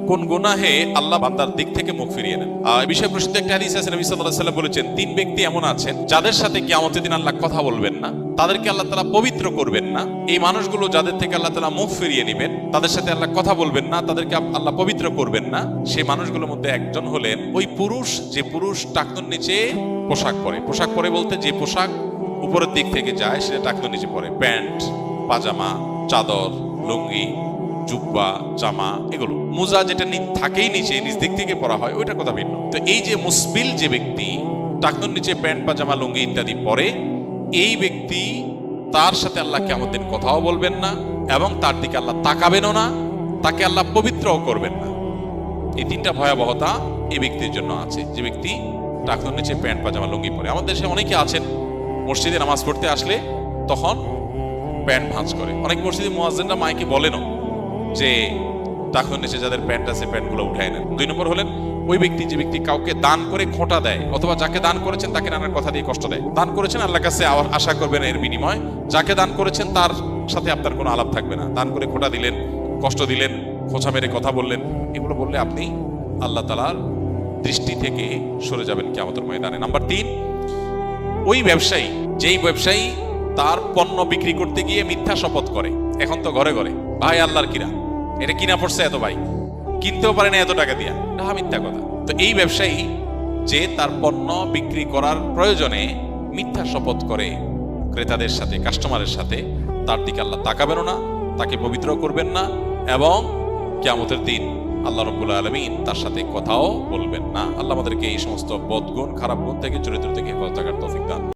কোন গুনাহে আল্লাহ বান্দার দিক থেকে মুখ ফিরিয়ে নেন। এই বিষয়ে প্রসিদ্ধ একটা হাদিস আছে, নবী সাল্লাল্লাহু আলাইহি ওয়াসাল্লাম বলেছেন, তিন ব্যক্তি এমন আছেন যাদের সাথে কিয়ামতের দিন আল্লাহ কথা বলবেন না, তাদেরকে আল্লাহ তাআলা পবিত্র করবেন না। এই মানুষগুলো যাদের থেকে আল্লাহ তাআলা মুখ ফিরিয়ে নেবেন, তাদের সাথে আল্লাহ কথা বলবেন না, তাদেরকে আল্লাহ পবিত্র করবেন না। সেই মানুষগুলোর মধ্যে একজন হলেন ওই পুরুষ, যে পুরুষ টাকনুর নিচে পোশাক পরে। পোশাক পরে বলতে যে পোশাক উপরের দিক থেকে যায় সেটা টাকনুর নিচে পরে, প্যান্ট, পাজামা, চাদর, লুঙ্গি, জুব্বা, জামা, এগুলো। মোজা যেটা থাকেই নিচে, নিচ দিক থেকে পরা হয়, ওইটা কথা ভিন্ন। তো এই যে মুসবিল যে ব্যক্তি টাকনুর নিচে প্যান্ট, পাজামা, লুঙ্গি ইত্যাদি পরে, এই ব্যক্তি তার সাথে আল্লাহ কিয়ামতের দিন কথাও বলবেন না এবং তার দিকে আল্লাহ তাকাবেনও না, তাকে আল্লাহ পবিত্রও করবেন না। এই তিনটা ভয়াবহতা এই ব্যক্তির জন্য আছে, যে ব্যক্তি টাকনুর নিচে প্যান্ট, পাজামা, লুঙ্গি পরে। আমাদের দেশে অনেকে আছেন মসজিদে নামাজ পড়তে আসলে তখন প্যান্ট ভাঁজ করে। অনেক মসজিদে মুয়াজ্জিনরা মাইকে বলেনও যে টাকনুর নিচে যাদের প্যান্ট আছে প্যান্টগুলো উঠায় নেন। 2 নম্বর হলেন ওই ব্যক্তি, যে ব্যক্তি কাউকে দান করে খোঁটা দেয়, অথবা যাকে দান করেছেন তাকে নানান কথা দিয়ে কষ্ট দেয়। দান করেছেন, আল্লাহর কাছে আশা করবেন এর বিনিময়। যাকে দান করেছেন তার সাথে আপনার কোনো আলাপ থাকবে না। দান করে খোঁটা দিলেন, কষ্ট দিলেন, খোঁচা মেরে কথা বললেন, এগুলো বললে আপনি আল্লাহ তাআলার দৃষ্টি থেকে সরে যাবেন কিয়ামতের ময়দানে। নাম্বার 3, ওই ব্যবসায়ী, যেই ব্যবসায়ী তার পণ্য বিক্রি করতে গিয়ে মিথ্যা শপথ করে। এখন তো ঘরে ঘরে, ভাই আল্লাহর কিরা, এটা কিনা পড়ছে এত, ভাই কিনতেও পারে না এত টাকা দিয়া, এটা মিথ্যা কথা। তো এই ব্যবসায়ী যে তার পণ্য বিক্রি করার প্রয়োজনে মিথ্যা শপথ করে ক্রেতাদের সাথে, কাস্টমারের সাথে, তার দিকে আল্লাহ তাকাবেন না, তাকে পবিত্র করবেন না এবং কিয়ামতের দিন আল্লাহ রাব্বুল আলামিন তার সাথে কথাও বলবেন না। আল্লাহ আমাদেরকে এই সমস্ত বদগুণ, খারাপ গুণ থেকে, চরিত্র থেকে হেফাজত থাকার তৌফিক দান।